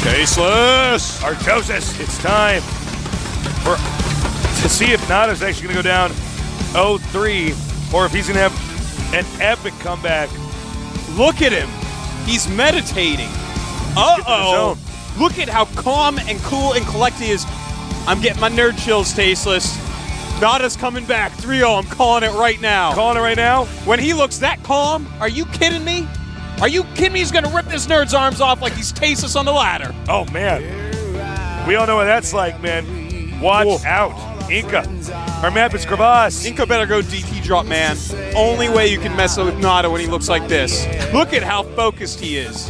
Tasteless! Artosis, it's time to see if NaDa's actually going to go down 0-3 or if he's going to have an epic comeback. Look at him. He's meditating. Uh-oh. Look at how calm and cool and collected he is. I'm getting my nerd chills, Tasteless. NaDa's coming back. 3-0. I'm calling it right now. Calling it right now? When he looks that calm, are you kidding me? Are you kidding me? He's going to rip this nerd's arms off like he's Tasteless on the ladder. Oh, man. We all know what that's like, man. Watch out. InCa. Our map is crevasse. InCa better go DT drop, man. Only way you can mess up with NaDa when he looks like this. Look at how focused he is.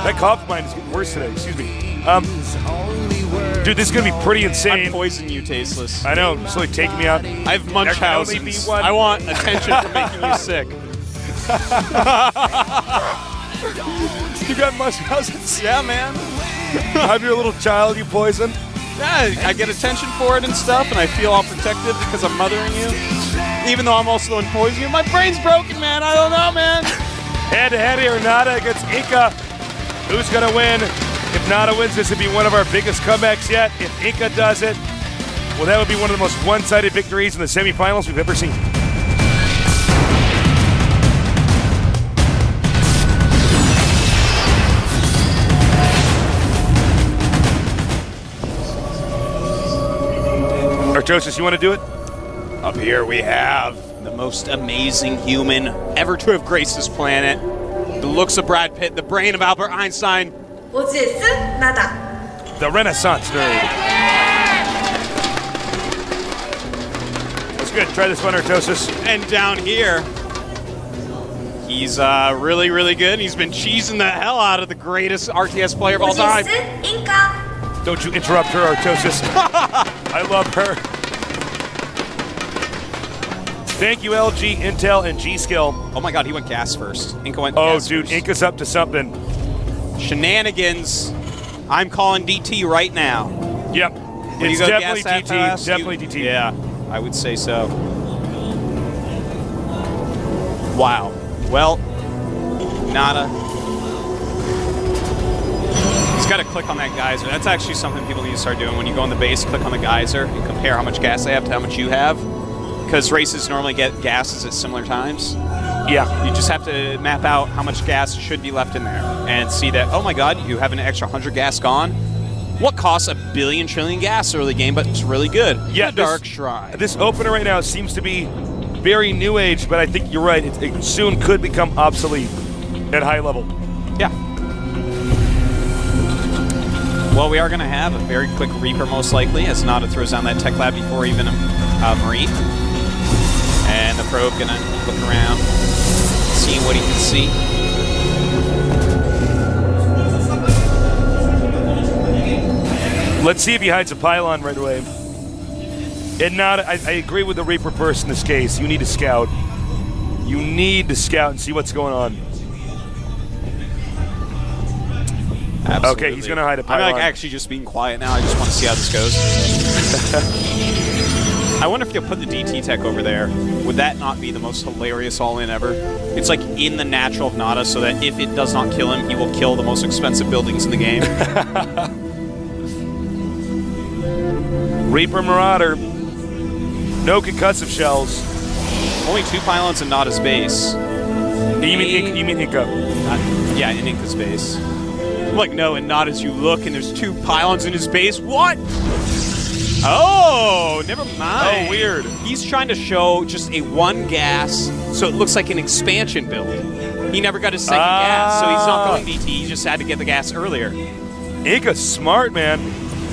That cough of mine is getting worse today. Excuse me. Dude, this is going to be pretty insane. I'm poisoning you, Tasteless. I know. It's really taking me out. I have Munchausen's. I want attention for making you sick. You got Munchausen's? Yeah, man. I'm your little child you poison? Yeah, I get attention for it and stuff, and I feel all protective because I'm mothering you. Even though I'm also the one poisoning you. My brain's broken, man. I don't know, man. Head-to-head here, NaDa against InCa. Who's going to win? If NaDa wins, this would be one of our biggest comebacks yet. If InCa does it, well, that would be one of the most one-sided victories in the semifinals we've ever seen. Artosis, you want to do it? Up here we have the most amazing human ever to have graced this planet. The looks of Brad Pitt, the brain of Albert Einstein. NaDa. The Renaissance nerd. That's good. Try this one, Artosis. And down here, he's really, really good. He's been cheesing the hell out of the greatest RTS player of all time. InCa. Don't you interrupt her, Artosis. I love her. Thank you, LG, Intel, and G-Skill. Oh my god, he went gas first. InCa went gas first. InCa's up to something. Shenanigans. I'm calling DT right now. Yep. It's definitely DT. Definitely DT. Yeah, I would say so. Wow. Well, NaDa. He's got to click on that geyser. That's actually something people need to start doing. When you go on the base, click on the geyser and compare how much gas they have to how much you have. Because races normally get gases at similar times. Yeah. You just have to map out how much gas should be left in there and see that, oh my god, you have an extra 100 gas gone. What costs a billion trillion gas early game, but it's really good. Yeah, Dark Shrine. This opener right now seems to be very new age, but I think you're right. It soon could become obsolete at high level. Yeah. Well, we are going to have a very quick Reaper, most likely, as NaDa throws down that tech lab before even Marine. And the probe going to look around, seeing what he can see. Let's see if he hides a pylon right away. And NaDa, I agree with the Reaper first in this case. You need to scout. You need to scout and see what's going on. Absolutely. Okay, he's going to hide a pylon. I'm like actually just being quiet now. I just want to see how this goes. I wonder if you'll put the DT tech over there. Would that not be the most hilarious all-in ever? It's like in the natural of NaDa, so that if it does not kill him, he will kill the most expensive buildings in the game. Reaper Marauder. No concussive shells. Only 2 pylons in NaDa's base. You mean InCa? Yeah, in InCa's base. I'm like, no, in NaDa's you look and there's 2 pylons in his base. What? Oh, never mind. Oh, weird. He's trying to show just a 1 gas, so it looks like an expansion build. He never got his second gas, so he's not going DT. He just had to get the gas earlier. InCa's smart, man.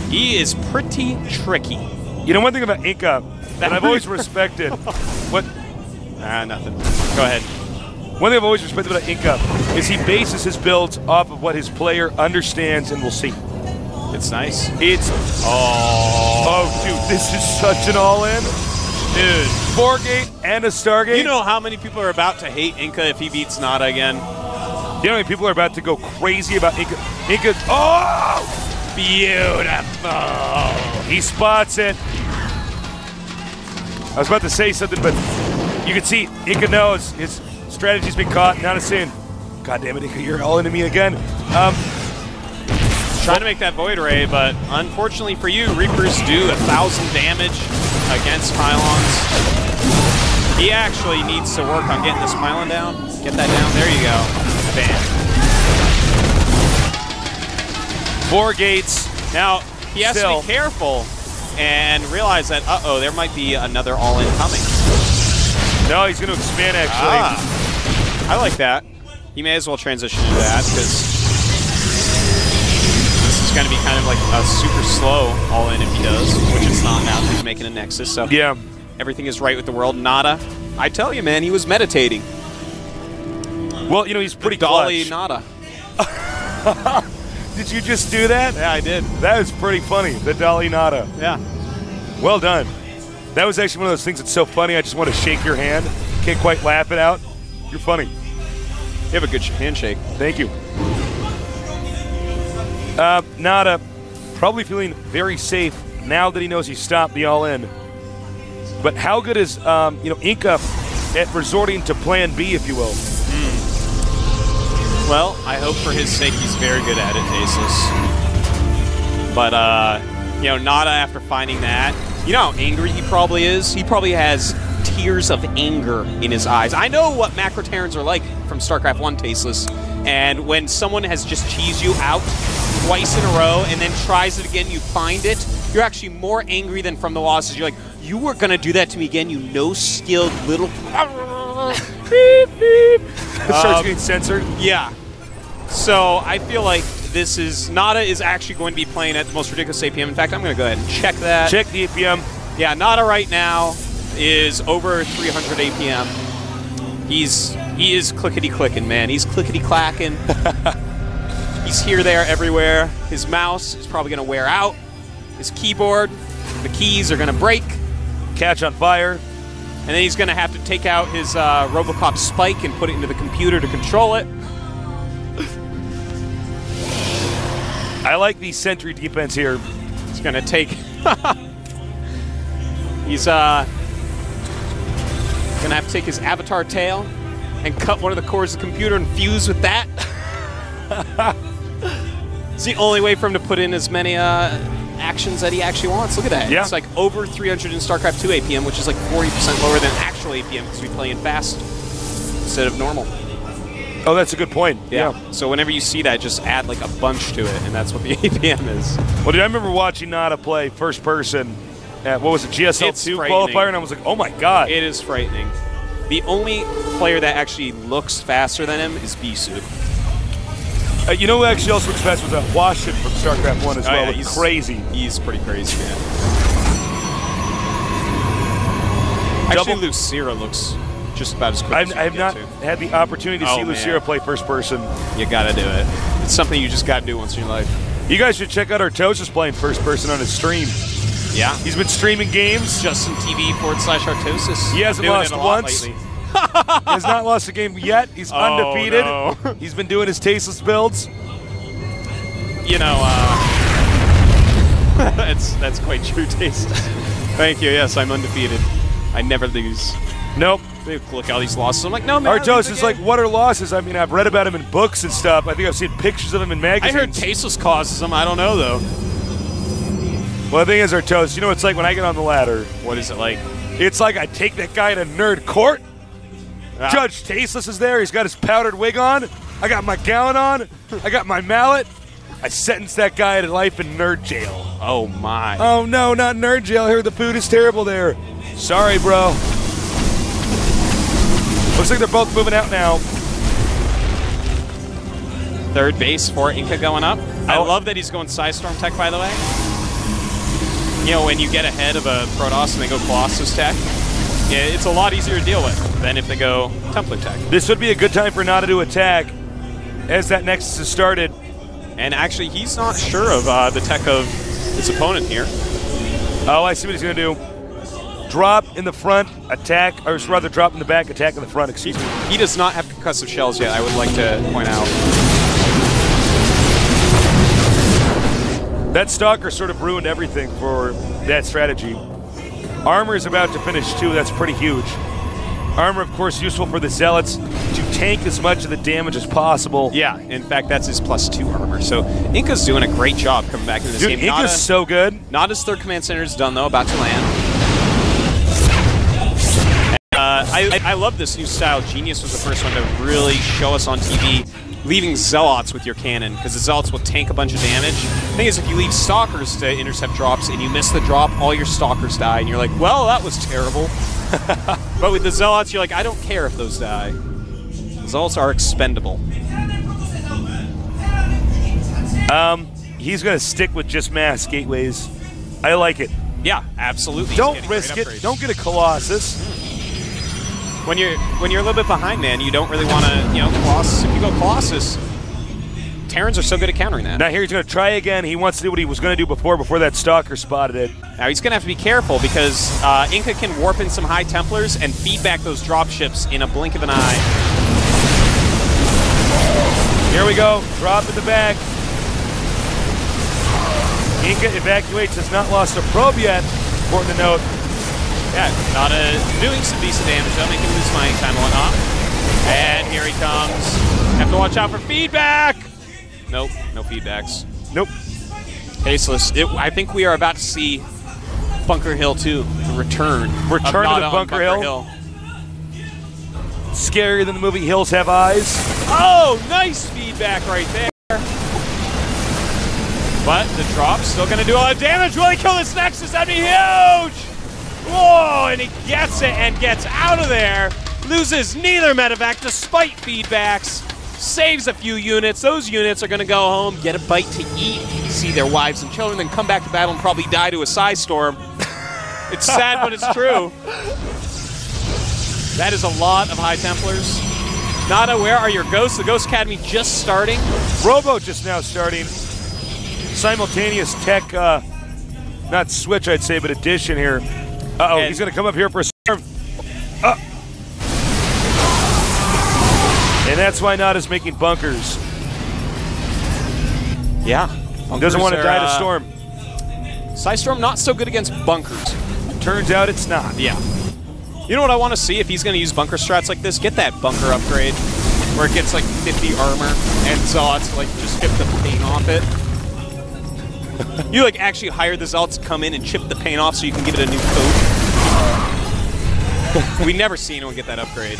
He is pretty tricky. You know one thing about InCa that I've always respected? What? Nothing. Go ahead. One thing I've always respected about InCa is he bases his builds off of what his player understands and will see. It's nice. It's... Oh, dude, this is such an all-in. Dude. 4-gate and a Stargate. You know how many people are about to hate InCa if he beats NaDa again? You know how many people are about to go crazy about InCa? InCa... Oh! Beautiful. He spots it. I was about to say something, but you can see InCa knows his strategy's been caught. Not a sin. God damn it, InCa, you're all into me again. Trying to make that Void Ray, but unfortunately for you, Reapers do 1,000 damage against pylons. He actually needs to work on getting this pylon down. Get that down. There you go. Bam. 4 gates. Now, he has to be careful and realize that, uh-oh, there might be another all-in coming. No, he's going to expand, actually. I like that. He may as well transition into that, because this is going to be kind of like a super slow all-in if he does, which it's not now because he's making a Nexus, so yeah, everything is right with the world. NaDa, I tell you, man, he was meditating. Well, you know, he's pretty Dolly clutch. NaDa. Did you just do that? Yeah, I did. That is pretty funny, the Dolly NaDa. Yeah. Well done. That was actually one of those things that's so funny, I just want to shake your hand. Can't quite laugh it out. You're funny. You have a good handshake. Thank you. NaDa probably feeling very safe now that he knows he stopped the all-in. But how good is InCa at resorting to plan B, if you will? Well, I hope for his sake he's very good at it, Tasteless. But, NaDa, after finding that, you know how angry he probably is? He probably has tears of anger in his eyes. I know what Macro Terrans are like from StarCraft 1, Tasteless. And when someone has just cheesed you out twice in a row and then tries it again, you find it, you're actually more angry than from the losses. You're like, you were going to do that to me again, you no-skilled little... Beep, beep. It starts getting censored. Yeah. So I feel like NaDa is actually going to be playing at the most ridiculous APM. In fact, I'm going to go ahead and check that. Check the APM. Yeah, NaDa right now is over 300 APM. He is clickety-clicking, man. He's clickety-clacking. He's here, there, everywhere. His mouse is probably going to wear out. His keyboard, the keys are going to break. Catch on fire. And then he's going to have to take out his Robocop spike and put it into the computer to control it. I like the sentry defense here. He's going to take... He's going to have to take his avatar tail and cut one of the cores of the computer and fuse with that. It's the only way for him to put in as many actions that he actually wants. Look at that. Yeah. It's like over 300 in StarCraft 2 APM, which is like 40% lower than actual APM because we play in fast instead of normal. Oh, that's a good point. Yeah. So whenever you see that, just add like a bunch to it, and that's what the APM is. Well, dude, I remember watching NaDa play first person at, what was it, GSL2 qualifier, and I was like, oh my god. It is frightening. The only player that actually looks faster than him is Bisu. You know who actually also looks fast was Washington from StarCraft 1 as well. Yeah, he's crazy. He's pretty crazy, man. Actually, Lucira looks just about as quick as I have not had the opportunity to see Lucira play first person. You gotta do it. It's something you just gotta do once in your life. You guys should check out Artosis playing first person on his stream. Yeah. He's been streaming games. Justin TV/Artosis. He hasn't lost once. He has not lost a game yet. He's undefeated. No. He's been doing his tasteless builds. You know, that's quite true, Taste. Thank you. Yes, I'm undefeated. I never lose. Nope. They look at all these losses. I'm like, no, man. Artosis is like, what are losses? I mean, I've read about him in books and stuff. I think I've seen pictures of him in magazines. I heard Tasteless causes them. I don't know, though. Well, the thing is, Artosis, you know what it's like when I get on the ladder? What is it like? It's like I take that guy to nerd court. Judge Tasteless is there. He's got his powdered wig on. I got my gown on. I got my mallet. I sentence that guy to life in nerd jail. Oh, my. Oh, no, not nerd jail. I heard the food is terrible there. Sorry, bro. Looks like they're both moving out now. Third base for InCa going up. I love that he's going Psystorm tech, by the way. You know, when you get ahead of a Protoss and they go Colossus tech, yeah, it's a lot easier to deal with than if they go Templar tech. This would be a good time for NaDa to attack as that Nexus has started. And actually, he's not sure of the tech of his opponent here. Oh, I see what he's going to do. Drop in the front, attack, or rather drop in the back, attack in the front, excuse me. He does not have concussive shells yet, I would like to point out. That Stalker sort of ruined everything for that strategy. Armor is about to finish too. That's pretty huge. Armor, of course, useful for the Zealots to tank as much of the damage as possible. Yeah, in fact, that's his +2 armor. So InCa's doing a great job coming back into this game. InCa's so good. NaDa's third command center is done, though, about to land. I love this new style. Genius was the first one to really show us on TV, leaving Zealots with your cannon, because the Zealots will tank a bunch of damage. The thing is, if you leave Stalkers to intercept drops and you miss the drop, all your Stalkers die, and you're like, well, that was terrible. But with the Zealots, you're like, I don't care if those die. The Zealots are expendable. He's going to stick with just mass gateways. I like it. Yeah, absolutely. Don't risk it. Don't get a Colossus. When you're a little bit behind, man, you don't really want to, Colossus. If you go Colossus, Terrans are so good at countering that. Now here he's going to try again. He wants to do what he was going to do before that Stalker spotted it. Now he's going to have to be careful because InCa can warp in some High Templars and feed back those dropships in a blink of an eye. Here we go. Drop in the back. InCa evacuates, has not lost a probe yet. Important to note. Yeah, NaDa doing some decent damage, though, making lose mining time and whatnot. And here he comes. Have to watch out for feedback. Nope, no feedbacks. Nope. Tasteless. I think we are about to see Bunker Hill 2, the return. Return to the Bunker Hill. Scarier than the movie Hills Have Eyes. Oh, nice feedback right there. But the drop's still going to do a lot of damage. Will he kill this Nexus? That'd be huge! Whoa, and he gets it and gets out of there. Loses neither medevac despite feedbacks. Saves a few units. Those units are going to go home, get a bite to eat, see their wives and children, then come back to battle and probably die to a Psy Storm. It's sad, but it's true. That is a lot of High Templars. NaDa, where are your ghosts? The Ghost Academy just starting. Robo just now starting. Simultaneous tech, not switch, I'd say, but addition here. Uh-oh, he's going to come up here for a storm. And that's why NaDa's making bunkers. Yeah. He doesn't want to die to storm. Psy Storm not so good against bunkers. Turns out it's not. Yeah. You know what I want to see if he's going to use bunker strats like this? Get that bunker upgrade where it gets like 50 armor and Zealots like just chip the paint off it. You like actually hire the Zealots to come in and chip the paint off so you can give it a new coat. We never seen anyone get that upgrade.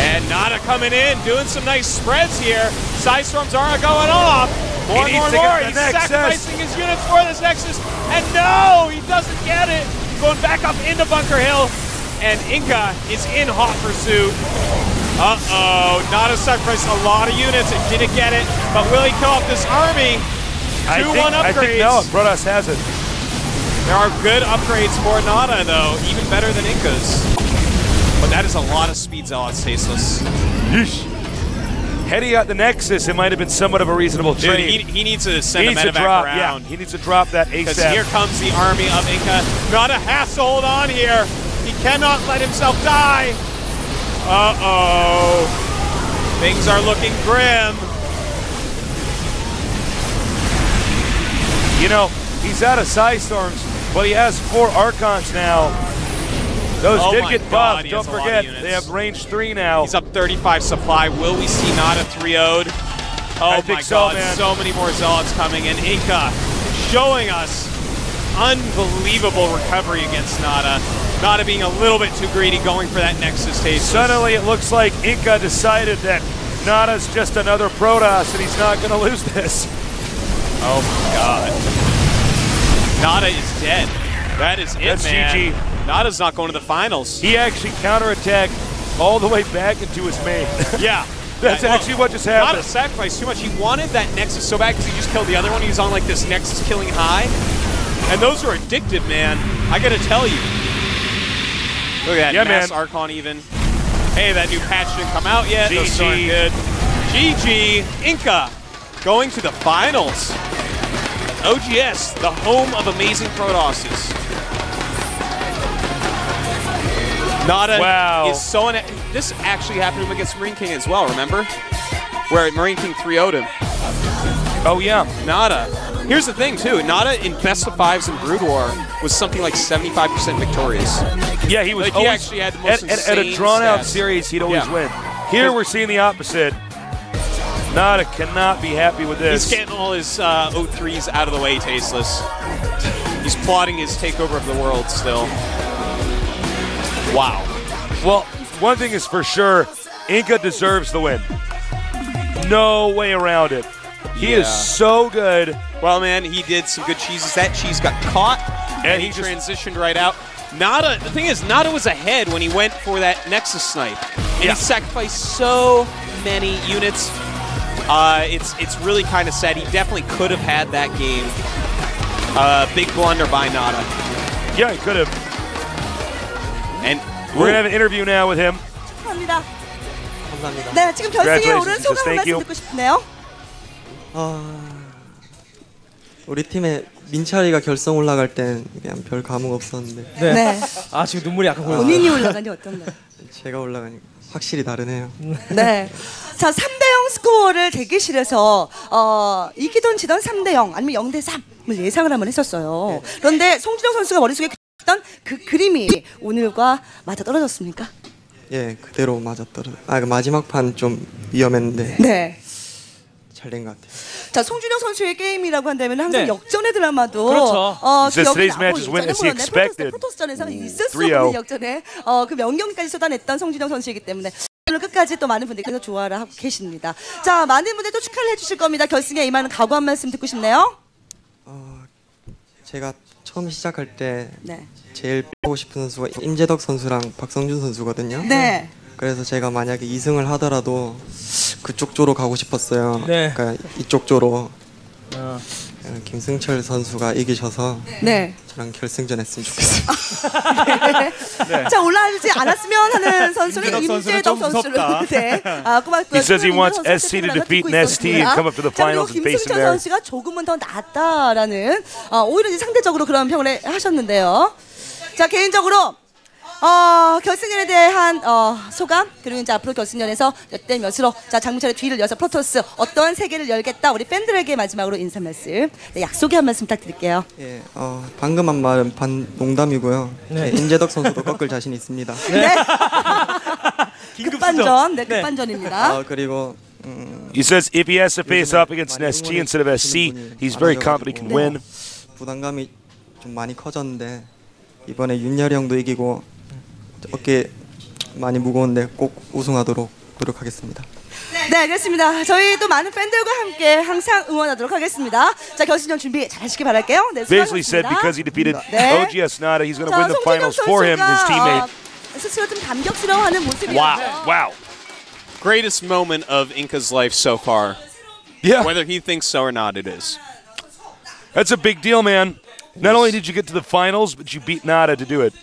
And NaDa coming in, doing some nice spreads here. Psy Storms are going off. More and more. He's sacrificing his units for this Nexus. And no, he doesn't get it. Going back up into Bunker Hill. And InCa is in hot pursuit. Uh-oh. NaDa sacrificed a lot of units and didn't get it. But will he kill off this army? 2-1 upgrades. I think no, Protoss has it. There are good upgrades for NaDa, though. Even better than InCa's. But that is a lot of speed Zealots, Tasteless. Yeesh. Had he got the Nexus, it might have been somewhat of a reasonable trade. He needs to send a medevac around. Yeah, he needs to drop that ASAP. Because here comes the army of InCa. NaDa has to hold on here. He cannot let himself die. Uh-oh. Things are looking grim. You know, he's out of Psy Storms, but he has 4 Archons now. Those did get buffed. Don't forget, they have range 3 now. He's up 35 supply. Will we see NaDa 3-0'd? Oh my God, man. So many more Zealots coming, and InCa showing us unbelievable recovery against NaDa. NaDa being a little bit too greedy, going for that Nexus taste. Suddenly it looks like InCa decided that NaDa's just another Protoss and he's not going to lose this. Oh my God. NaDa is dead. That is it, man. GG. NaDa's not going to the finals. He actually counterattacked all the way back into his main. Yeah. That's actually what just happened. NaDa sacrificed too much. He wanted that Nexus so bad because he just killed the other one. He was on like this Nexus killing high. And those are addictive, man. I gotta tell you. Look at that, Mass Archon even. Hey, that new patch didn't come out yet. Those aren't good. GG. InCa going to the finals. OGS, the home of amazing Protosses. NaDa is so... This actually happened to him against Marine King as well, remember? Where Marine King 3-0'd him. Oh, yeah. NaDa. Here's the thing, too. NaDa in best of fives in Brood War was something like 75% victorious. Yeah, he was like always, he actually had the most at a drawn-out series, he'd always win. Here we're seeing the opposite. NaDa cannot be happy with this. He's getting all his 0-3s out of the way, Tasteless. He's plotting his takeover of the world still. Wow. Well, one thing is for sure, InCa deserves the win. No way around it. He is so good. Well, man, he did some good cheeses. That cheese got caught, and he transitioned right out. NaDa, the thing is, NaDa was ahead when he went for that Nexus snipe. And he sacrificed so many units. It's really kind of sad. He definitely could have had that game. Big blunder by NaDa. Yeah, he could have. And we're going to have an interview now with him. 감사합니다. 네, 지금 결승에 오른 소감 한 말씀 듣고 싶네요. 우리 팀의 민철이가 결승 올라갈 땐 그냥 별 감흥 없었는데. 네. 아, 지금 눈물이 약간 고여요. 본인이 올라가니 어떤가요? 제가 올라가니까 확실히 다르네요. 네. 자, 3대0 스코어를 대기실에서 이기던 지던 3대0 아니면 0대3을 예상을 한번 했었어요. 그런데 송준영 선수가 머릿속에 그렸던 그 그림이 오늘과 맞아 떨어졌습니까? 예, 그대로 맞아 떨어져. 그 마지막 판 좀 위험했는데. 네. 잘 된 것 같아요. 자, 송준영 선수의 게임이라고 한다면 항상 역전의 드라마도 그렇죠. Today's match is when as he expected. 프로토스전에서 있을 수 없는 역전에 그 명경기까지 쏟아냈던 송준영 선수이기 때문에 오늘 끝까지 또 많은 분들께서 좋아를 하고 계십니다. 자, 많은 분들 또 축하를 해주실 겁니다. 결승에 임하는 각오 한 말씀 듣고 싶네요. 제가 처음 시작할 때 제일 빼고 싶은 선수가 임재덕 선수랑 박성준 선수거든요. 네. 그래서 제가 만약에 2승을 하더라도 그쪽 조로 가고 싶었어요. 네. 그러니까 이쪽 조로 김승철 선수가 이기셔서 저랑 결승전 했으면 좋겠어요. 네. 자, 올라가지 않았으면 하는 선수는 임재덕 선수를 He says he wants SC to defeat ST and come up to the finals and face him 김승철 there. 선수가 조금은 더 낫다라는 오히려 이제 상대적으로 그런 평을 하셨는데요. 자, 개인적으로 결승전에 대한 소감 그리고 이제 앞으로 결승전에서 몇 대 몇으로 자 장문철의 뒤를 이어서 프로토스 어떠한 세계를 열겠다 우리 팬들에게 마지막으로 인사 말씀 약속의 한 말씀 부탁드릴게요. 예, 방금 한 말은 농담이고요. 네. 임재덕 선수도 꺾을 자신 있습니다. 네. 급반전, 급반전입니다. 그리고 He says if he has to face up against ST instead of SC, he's very confident he can win. 부담감이 좀 많이 커졌는데 이번에 윤열이 형도 이기고 어깨 많이 무거운데 꼭 우승하도록 노력하겠습니다. 네, 그렇습니다. 저희도 많은 팬들과 함께 항상 응원하도록 하겠습니다. 자, 결승전 준비 잘 하시기 바랄게요. 네, Basically said because he defeated OGS NaDa, he's going to win the finals for him and his teammate. 스스로 좀 감격스러워하는 모습이었죠. Wow. Greatest moment of InCa's life so far. Yeah. Whether he thinks so or not, it is. That's a big deal, man. Not only did you get to the finals, but you beat NaDa to do it.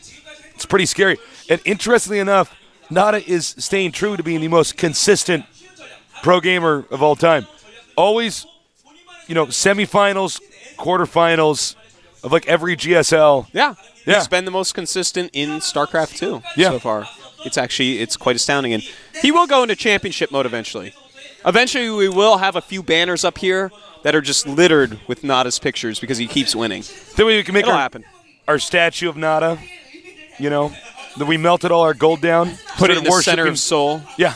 It's pretty scary. And interestingly enough, NaDa is staying true to being the most consistent pro gamer of all time. Always, semifinals, quarterfinals of like every GSL. Yeah. He's been the most consistent in StarCraft 2 so far. It's quite astounding. And he will go into championship mode eventually. Eventually, we will have a few banners up here that are just littered with NaDa's pictures because he keeps winning. Then we can make our statue of NaDa, that we melted all our gold down, put it in the center of Seoul. Yeah.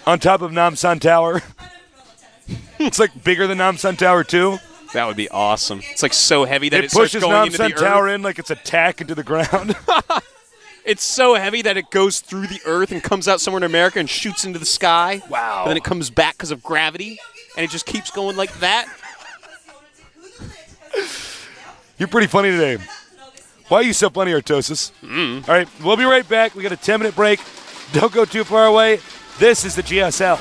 On top of Namsan Tower. It's like bigger than Namsan Tower 2. That would be awesome. It's like so heavy that it pushes going into the Namsan Tower earth. in like it's a tack into the ground. It's so heavy that it goes through the earth and comes out somewhere in America and shoots into the sky. Wow. And then it comes back because of gravity, and it just keeps going like that. You're pretty funny today. Why are you so funny, Artosis? All right, we'll be right back. We got a 10-minute break. Don't go too far away. This is the GSL.